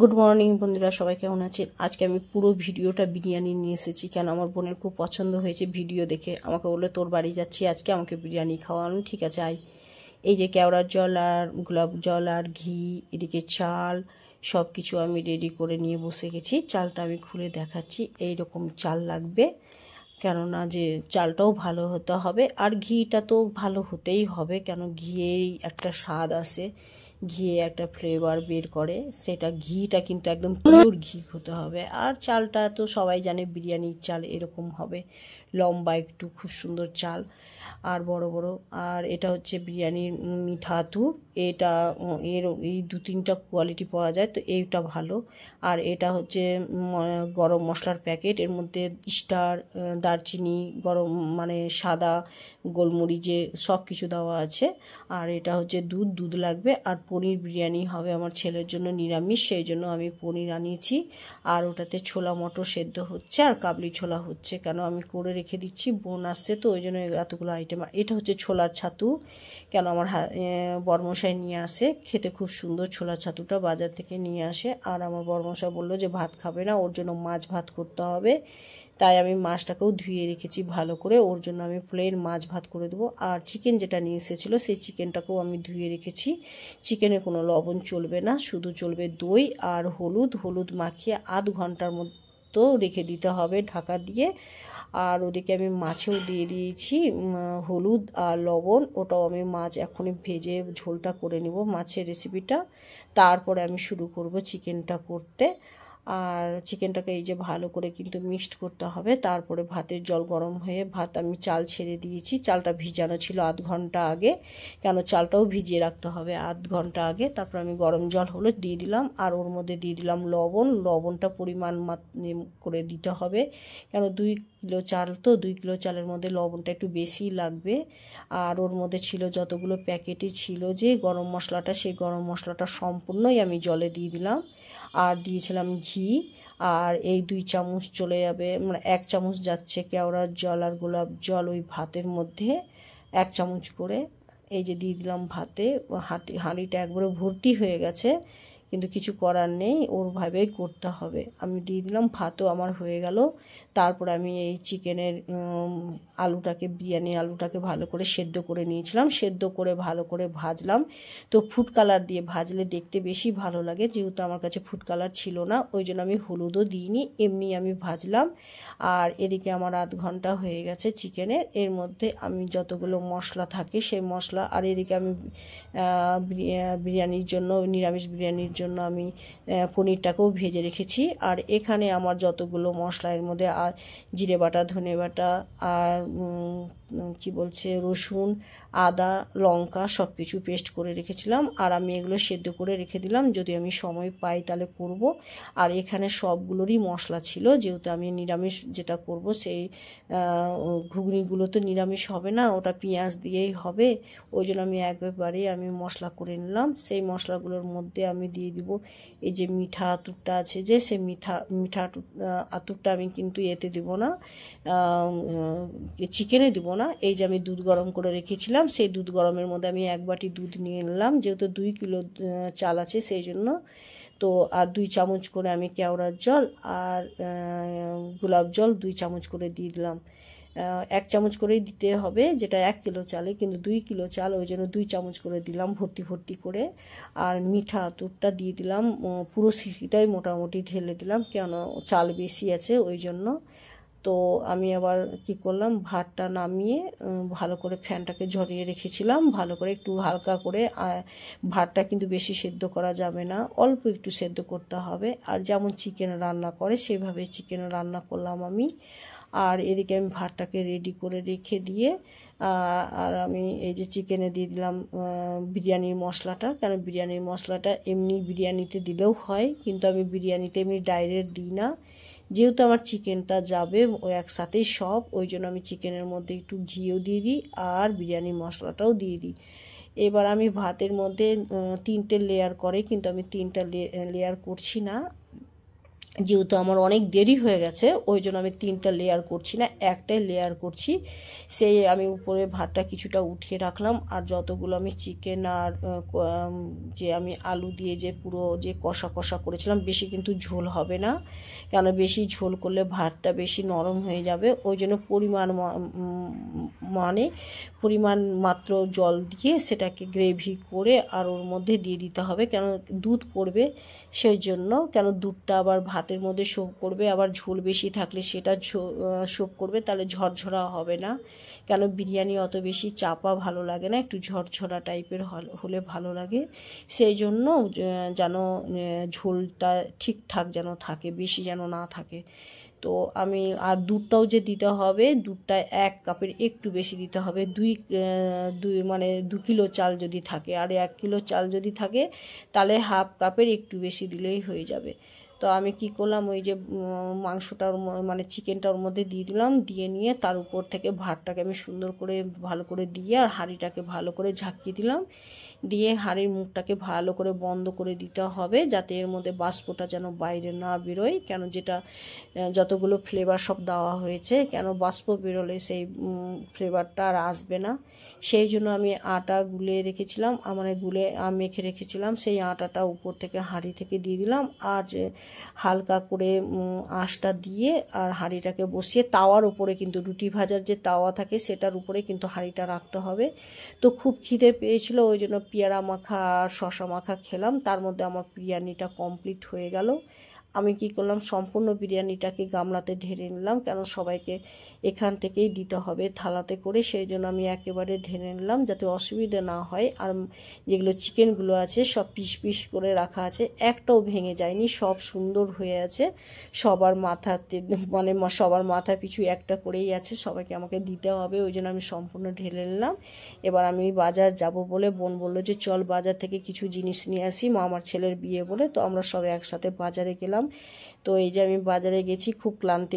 Good morning বন্ধুরা, সবাই কেমন আছেন? আজকে আমি পুরো ভিডিওটা বিরিয়ানি নিয়ে এসেছি, কেন আমার বোনের খুব পছন্দ হয়েছে ভিডিও দেখে। আমাকে বললো তোর বাড়ি যাচ্ছি আজকে, আমাকে বিরিয়ানি খাওয়ানো। ঠিক আছে আই। এই যে কেওড়ার জল আর গোলাপ জল আর ঘি, এদিকে চাল, সব কিছু আমি রেডি করে নিয়ে বসে গেছি। চালটা আমি খুলে দেখাচ্ছি। এই রকম চাল লাগবে, কেননা যে চালটাও ভালো হতে হবে আর ঘিটা তো ভালো হতেই হবে, কেন ঘিয়েই একটা স্বাদ আসে, ঘিয়ে একটা ফ্লেভার বের করে। সেটা ঘিটা কিন্তু একদম পিওর ঘি হতে হবে। আর চালটা তো সবাই জানে বিরিয়ানির চাল এরকম হবে, লম্বা একটু, খুব সুন্দর চাল আর বড় বড়। আর এটা হচ্ছে বিরিয়ানির মিঠা আতর। এটা এই দু তিনটা কোয়ালিটি পাওয়া যায়, তো এইটা ভালো। আর এটা হচ্ছে গরম মশলার প্যাকেট, এর মধ্যে স্টার, দারচিনি, গরম মানে সাদা গোলমরিচে সব কিছু দেওয়া আছে। আর এটা হচ্ছে দুধ লাগবে। আর পনির বিরিয়ানি হবে আমার ছেলের জন্য, নিরামিষ, সেই জন্য আমি পনির আনিয়েছি। আর ওটাতে ছোলা মটর সেদ্ধ হচ্ছে আর কাবলি ছোলা হচ্ছে, কেন আমি করে রেখে দিচ্ছি, বোন আসছে তো ওই জন্য এতগুলো আইটেম। এটা হচ্ছে ছোলার ছাতু, কেন আমার বরমশাই নিয়ে আসে, খেতে খুব সুন্দর ছোলার ছাতুটা, বাজার থেকে নিয়ে আসে। আর আমার বরমশাই বললো যে ভাত খাবে না, ওর জন্য মাছ ভাত করতে হবে, তাই আমি মাছটাকেও ধুয়ে রেখেছি ভালো করে, ওর জন্য আমি প্লেন মাছ ভাত করে দেবো। আর চিকেন যেটা নিয়ে এসেছিলো সেই চিকেনটাকেও আমি ধুয়ে রেখেছি। চিকেনে কোনো লবণ চলবে না, শুধু চলবে দই আর হলুদ মাখিয়ে আধ ঘন্টার মতো রেখে দিতে হবে ঢাকা দিয়ে। আর ওদিকে আমি মাছেও দিয়ে দিয়েছি হলুদ আর লবণ, ওটাও আমি মাছ এখনই ভেজে ঝোলটা করে নেব, মাছের রেসিপিটা। তারপরে আমি শুরু করব চিকেনটা করতে। আর চিকেনটাকে এই যে ভালো করে কিন্তু মিক্সড করতে হবে। তারপরে ভাতের জল গরম হয়ে ভাত আমি চাল ছেড়ে দিয়েছি, চালটা ভিজানো ছিল আধ ঘন্টা আগে, কেন চালটাও ভিজিয়ে রাখতে হবে আধ ঘন্টা আগে। তারপর আমি গরম জল হলো দিয়ে দিলাম, আর ওর মধ্যে দিয়ে দিলাম লবণটা পরিমাণ করে দিতে হবে, কেন 2 কিলো চাল তো, 2 কিলো চালের মধ্যে লবণটা একটু বেশি লাগবে। আর ওর মধ্যে ছিল যতগুলো প্যাকেটে ছিল যে গরম মশলাটা, সেই গরম মশলাটা সম্পূর্ণই আমি জলে দিয়ে দিলাম। আর দিয়েছিলাম ঘি। আর এই 2 চামচ চলে যাবে, মানে 1 চামচ যাচ্ছে কেওড়ার জল আর গোলাপ জল ওই ভাতের মধ্যে, 1 চামচ করে এই যে দিয়ে দিলাম ভাতে। হাঁড়িটা একবারে ভর্তি হয়ে গেছে, কিন্তু কিছু করার নেই, ওর ভাবেই করতে হবে। আমি দিয়ে দিলাম, ভাতও আমার হয়ে গেল। তারপর আমি এই চিকেনের বিরিয়ানির আলুটাকে ভালো করে সেদ্ধ করে নিয়েছিলাম, সেদ্ধ করে ভালো করে ভাজলাম। তো ফুড কালার দিয়ে ভাজলে দেখতে বেশি ভালো লাগে, যেহেতু আমার কাছে ফুড কালার ছিল না, ওই জন্য আমি হলুদও দিইনি, এমনি আমি ভাজলাম। আর এদিকে আমার আধ ঘন্টা হয়ে গেছে চিকেনের, এর মধ্যে আমি যতগুলো মশলা থাকে সেই মশলা, আর এদিকে আমি বিরিয়ানির জন্য, নিরামিষ বিরিয়ানির জন্য আমি পনিরটাকেও ভেজে রেখেছি। আর এখানে আমার যতগুলো মশলা, এর মধ্যে জিরে বাটা, ধনে বাটা, আর কি বলছে রসুন, আদা, লঙ্কা সব কিছু পেস্ট করে রেখেছিলাম। আর আমি এগুলো সেদ্ধ করে রেখে দিলাম, যদি আমি সময় পাই তাহলে করব। আর এখানে সবগুলোরই মশলা ছিল, যেহেতু আমি নিরামিষ যেটা করব, সেই ঘুগনিগুলো তো নিরামিষ হবে না, ওটা পেঁয়াজ দিয়েই হবে, ওই জন্য আমি একবারেই আমি মশলা করে নিলাম। সেই মশলাগুলোর মধ্যে আমি দিয়ে দিব এই যে মিঠা আতরটা আছে, যে সেই মিঠা আতরটা আমি কিন্তু এতে দিব না, চিকেনে দিব না। এই যে আমি দুধ গরম করে রেখেছিলাম, সেই দুধ গরমের মধ্যে আমি 1 বাটি দুধ নিয়ে নিলাম, যেহেতু 2 কিলো চাল আছে সেই জন্য। তো আর 2 চামচ করে আমি কেওড়ার জল আর গোলাপ জল 2 চামচ করে দিয়ে দিলাম। 1 চামচ করেই দিতে হবে, যেটা 1 কিলো চালে, কিন্তু 2 কিলো চাল, ওই জন্য 2 চামচ করে দিলাম ভর্তি করে। আর মিঠা আতরটা দিয়ে দিলাম, পুরো শিশিটাই মোটামুটি ঢেলে দিলাম, কেন চাল বেশি আছে ওই জন্য। তো আমি আবার কি করলাম, ভাতটা নামিয়ে ভালো করে ফ্যানটাকে ঝরিয়ে রেখেছিলাম, ভালো করে একটু হালকা করে। ভাতটা কিন্তু বেশি সেদ্ধ করা যাবে না, অল্প একটু সেদ্ধ করতে হবে। আর যেমন চিকেন রান্না করে সেভাবে চিকেন রান্না করলাম আমি। আর এদিকে আমি ভাতটাকে রেডি করে রেখে দিয়ে আর আমি এই যে চিকেনে দিয়ে দিলাম বিরিয়ানির মশলাটা, কারণ বিরিয়ানির মশলাটা এমনি বিরিয়ানিতে দিলেও হয়, কিন্তু আমি বিরিয়ানিতে এমনি ডাইরেক্ট দিই না, যেহেতু আমার চিকেনটা যাবে ওই একসাথেই সব, ওই জন্য আমি চিকেনের মধ্যে একটু ঘিও দিয়ে দিই আর বিরিয়ানির মশলাটাও দিয়ে দিই। এবার আমি ভাতের মধ্যে 3টে লেয়ার করে, কিন্তু আমি 3টা লেয়ার করছি না, যেহেতু আমার অনেক দেরি হয়ে গেছে ওই জন্য আমি 3টা লেয়ার করছি না, একটাই লেয়ার করছি। সেই আমি উপরে ভাতটা কিছুটা উঠিয়ে রাখলাম, আর যতগুলো আমি চিকেন আর যে আমি আলু দিয়ে যে পুরো যে কষা কষা করেছিলাম, বেশি কিন্তু ঝোল হবে না, কেন বেশি ঝোল করলে ভাতটা বেশি নরম হয়ে যাবে। ওই জন্য পরিমাণ মাত্র জল দিয়ে সেটাকে গ্রেভি করে আর ওর মধ্যে দিয়ে দিতে হবে, কেন দুধ পড়বে সেই জন্য, কেন দুধটা আবার ভাতের মধ্যে শোপ করবে, আবার ঝোল বেশি থাকলে সেটা শোপ করবে, তাহলে ঝরঝরা হবে না। কেন বিরিয়ানি অত বেশি চাপা ভালো লাগে না, একটু ঝরঝরা টাইপের হলে ভালো লাগে। সেই জন্য যেন ঝোলটা ঠিকঠাক যেন থাকে, বেশি যেন না থাকে। তো আমি আর দুধটাও যে দিতে হবে, দুধটা 1 কাপের একটু বেশি দিতে হবে। মানে 2 কিলো চাল যদি থাকে আর 1 কিলো চাল যদি থাকে তাহলে হাফ কাপের একটু বেশি দিলেই হয়ে যাবে। তো আমি কি করলাম, ওই যে মাংসটার মানে চিকেনটা ওর মধ্যে দিয়ে দিলাম, দিয়ে নিয়ে তার উপর থেকে ভাতটাকে আমি সুন্দর করে ভালো করে দিয়ে আর হাঁড়িটাকে ভালো করে ঝাঁকিয়ে দিলাম, দিয়ে হাঁড়ির মুখটাকে ভালো করে বন্ধ করে দিতে হবে, যাতে এর মধ্যে বাষ্পটা যেন বাইরে না বেরোয়, কেন যেটা যতগুলো ফ্লেভার সব দেওয়া হয়েছে, কেন বাষ্প বেরোলে সেই ফ্লেভারটা আর আসবে না। সেই জন্য আমি আটা গুলে রেখেছিলাম, মানে মেখে রেখেছিলাম, সেই আটাটা উপর থেকে হাঁড়ি থেকে দিয়ে দিলাম, আর হালকা করে আঁচটা দিয়ে আর হাঁড়িটাকে বসিয়ে তাওয়ার উপরে, কিন্তু রুটি ভাজার যে তাওয়া থাকে সেটার উপরে কিন্তু হাঁড়িটা রাখতে হবে। তো খুব খিদে পেয়েছিল, ওই জন্য পেয়ারা মাখা আর শশা মাখা খেলাম, তার মধ্যে আমার বিরিয়ানিটা কমপ্লিট হয়ে গেল। আমি কি করলাম, সম্পূর্ণ বিরিয়ানিটাকে গামলাতে ঢেলে নিলাম, কেন সবাইকে এখান থেকেই দিতে হবে থালাতে করে, সেই জন্য আমি একেবারে ঢেলে নিলাম যাতে অসুবিধা না হয়। আর যেগুলো চিকেনগুলো আছে সব পিস পিস করে রাখা আছে, একটাও ভেঙে যায়নি, সব সুন্দর হয়ে আছে। সবার মাথাতে মানে সবার মাথা পিছু একটা করেই আছে, সবাইকে আমাকে দিতে হবে, ওই জন্য আমি সম্পূর্ণ ঢেলে নিলাম। এবার আমি বাজার যাব বলে বোন বললো যে চল বাজার থেকে কিছু জিনিস নিয়ে আসি, আমার ছেলের বিয়ে বলে, তো আমরা সবাই একসাথে বাজারে গেলাম। তো এই যে আমি বাজারে গেছি, খুব ক্লান্তি